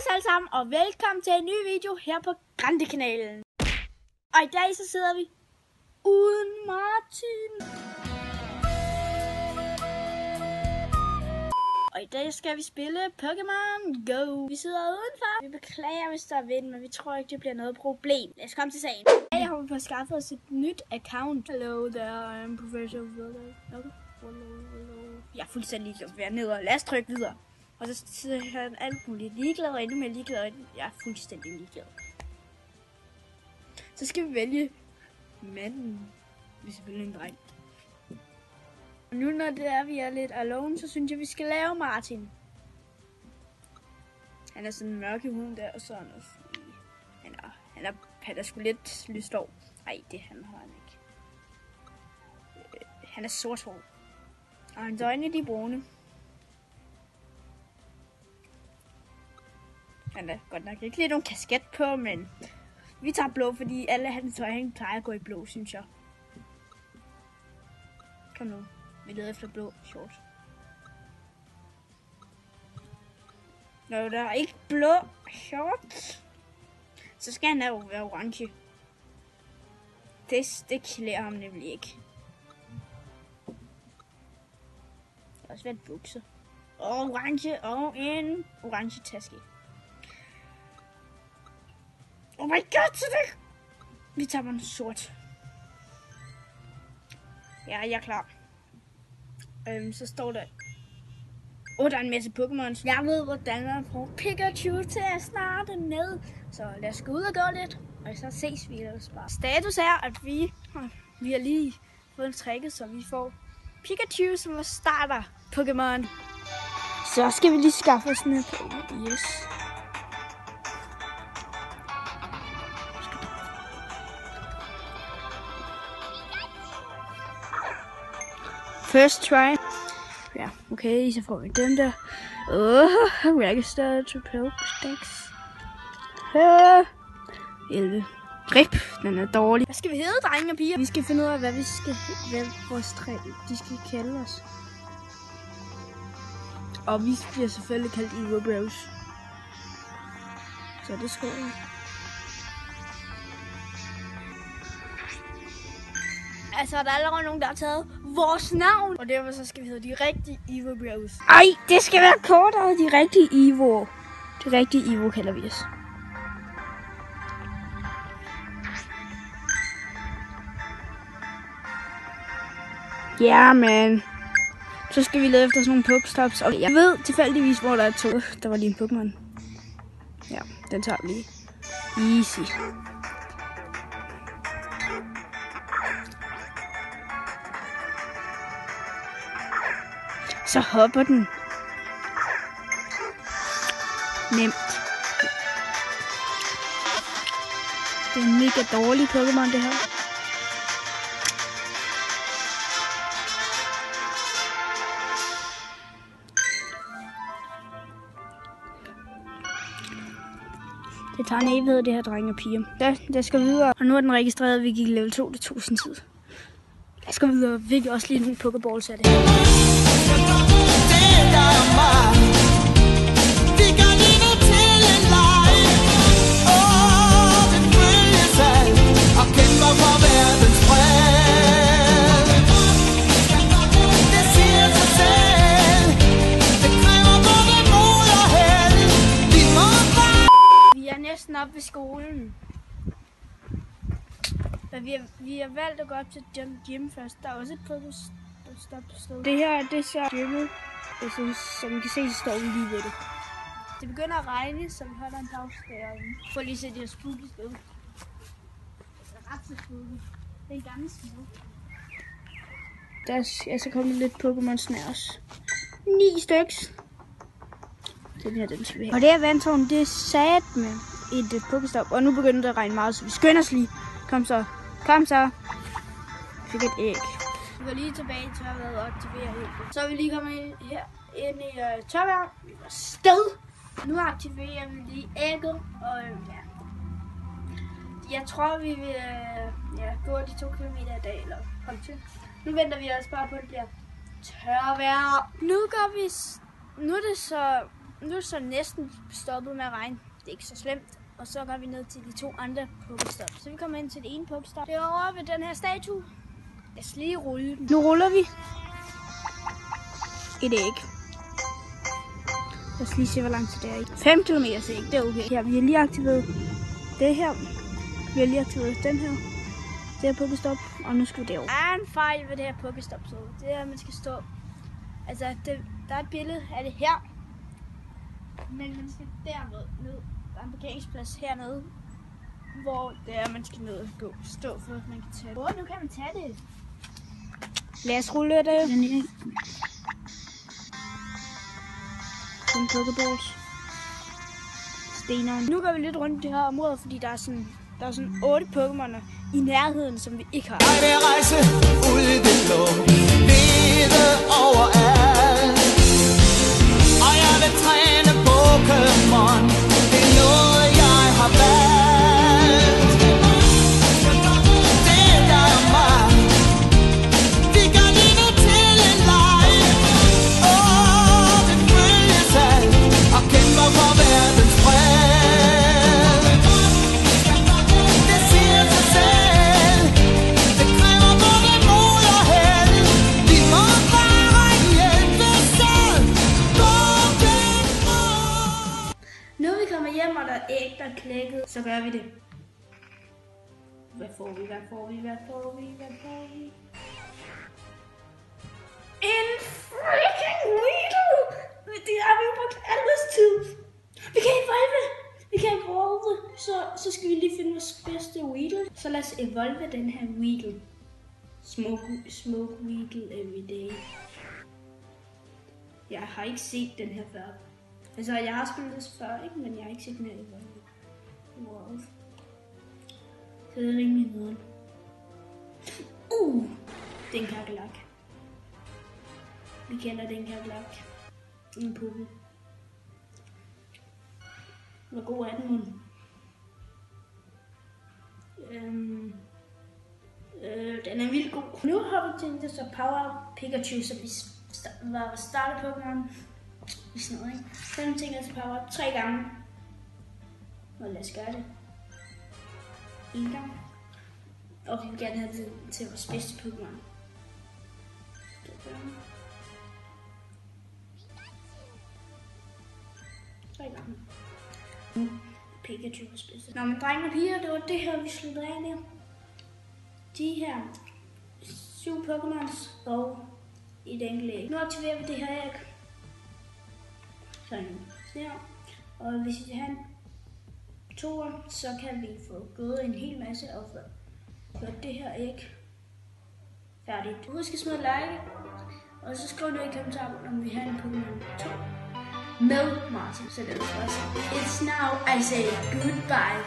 Hej alle sammen, og velkommen til en ny video her på Grande-kanalen. Og i dag så sidder vi uden Martin. Og i dag skal vi spille Pokémon Go. Vi sidder udenfor. Vi beklager, hvis der er vind, men vi tror ikke, det bliver noget problem. Lad os komme til sagen. I dag har vi fået skaffet os et nyt account. Hello there, I am Professor Willow. Jeg er fuldstændig ligeglad, så vi er nede og lad os trykke videre. Og så sidder han alt muligt ligeglad, og endnu mere ligeglad, og jeg er fuldstændig ligeglad. Så skal vi vælge manden. Vi er selvfølgelig en dreng. Og nu når det er, vi er lidt alone, så synes jeg, vi skal lave Martin. Han er sådan mørk i huden der, og så er han er sgu lidt lyst over. Ej, det han har han ikke. Han er sorthåret. Og hans øjne, de er brune. Han er godt nok ikke lidt nogen kasket på, men vi tager blå, fordi alle hans tøj, han plejer at gå i blå, synes jeg. Kom nu, vi leder efter blå shorts. Nå, der er ikke blå shorts. Så skal han jo være orange. Det klæder ham nemlig ikke. Det har også været bukser. Orange og en orange taske. Oh my god, så det... Vi tager en sort. Ja, jeg er klar. Så står der... der er en masse Pokémons. Jeg ved, hvordan man får Pikachu til at starte med. Så lad os gå ud og gå lidt. Og så ses vi ellers bare. Status er, at vi har lige fået en tricket, så vi får Pikachu, som starter Pokémon. Så skal vi lige skaffe os sådan på. Yes. First try. Ja, okay, så får vi den der. Register to Pokédex. 11. Rip, den er dårlig. Hvad skal vi hedde, drenge og piger? Vi skal finde ud af, hvad vores tre, de skal kalde os. Og vi bliver selvfølgelig kaldt Evo Bros. Så det skal vi. Altså, der er allerede nogen, der har taget vores navn. Og derfor så skal vi hedde de rigtige Evo Bros. Ej, det skal være kortere. De rigtige Evo. De rigtige Evo kalder vi os. Ja, man. Så skal vi lede efter sådan nogle Pokestops. Og jeg ved tilfældigvis, hvor der er to. Der var lige en Pokémon. Ja, den tager vi lige. Easy. Så hopper den. Nemt. Det er en mega dårlig Pokémon, det her. Det tager en evighed, det her, drenge og piger. Der skal videre. Og nu er den registreret, at vi gik level 2, det tog sin tid. Jeg skal videre. Vi kan også lige nogle Pokéballs af det her. Vi er næsten oppe ved skolen. Men vi har valgt at gå op til gym først. Der er også et Pokéstop. Det her, det ser gymmet. Som I kan se, så står vi lige ved det. Det begynder at regne, så vi holder en pause derinde. For lige at se det her spooky sted. Det er ret så spooky. Det er en gammel små. Der er så kommet lidt Pokémon nær os. 9 styks. Den her, den skal vi have. Og det her vandtårn, det er sat med et Pokéstop. Og nu begynder det at regne meget, så vi skynder os lige. Kom så. Kom så. Jeg fik et æg. Vi går lige tilbage til at være aktiveret helt. Så er vi lige kommet her ind i tørvejr. Vi var sted. Nu aktiverer vi lige ægget. Og ja. Jeg tror, vi vil gå de 2 kilometer i dag. Eller kom til. Nu venter vi også bare på, at det bliver tørvejr. Nu er det så Nu er det så næsten stoppet med at regne. Det er ikke så slemt. Og så går vi ned til de 2 andre pokestop. Så vi kommer ind til det ene pokestop. Det er over ved den her statue. Lad os lige rulle den. Nu ruller vi et æg. Lad os lige se, hvor lang tid det er i. 5 km æg, det er okay. Ja, vi har lige aktiveret det her. Vi har lige aktiveret den her. Det her pokestop, og nu skal vi derover. Der er en fejl ved det her pokestop, så det er, at man skal stå. Altså, der er et billede af det her. Men man skal dermed ned. Der er en parkeringsplads hernede, hvor det er, man skal ned og stå for, at man kan tage det. Nu kan man tage det. Lad os rulle det. Sådan pokeballs. Steneren. Nu går vi lidt rundt i det her område, fordi der er sådan 8 Pokémoner i nærheden, som vi ikke har. Jeg vil rejse ud i det blå, lede overalt. Og jeg vil træne Pokémon, det er noget jeg har valgt. Det er dig og mig, vi gør livet til en leg. Vi følges ad og kæmper for verdens fred. Det siger sig selv, det kræver både mod og held. Vi må bare hjælpes ad. Nu er vi kommet hjem, og der er æg, der er klækket. Så gør vi det. Hvad får vi? En freaking Weedle! Det har vi jo brugt alles tid. Vi kan evolve. Så skal vi lige finde vores bedste Weedle. Så lad os evolve den her Weedle. Smoke Weedle everyday. Jeg har ikke set den her før. Altså, jeg har spillet det før, ikke? Men jeg har ikke set den her evolve. Wow. Så det er rimelig noget. Det er en kakelak. Vi kender den kakelak. En puppe. Hvor god er den mund? Den er vildt god. Nu har vi tænkt os at power Pikachu, så vi var startet Pokémon. Sådan noget, ikke? Så har vi tænkt os at power 3 gange. Og lad os gøre det. 1 gang. Og vi vil gerne have det til vores bedste Pokémon. 3 gange. Pikachu was bedste. Nå, men drenge og piger, det var det her, vi sluttede af med. De her 7 Pokémons og et enkelt æg. Nu aktiverer vi det her æg. Sådan her. Og hvis vi har en 2'er, så kan vi få gået en hel masse og få det her æg færdigt. Husk at smide like, og så skriv ned i kommentarerne, om vi har en Pokémon 2 med Martin. Så det er også. It's now I say goodbye.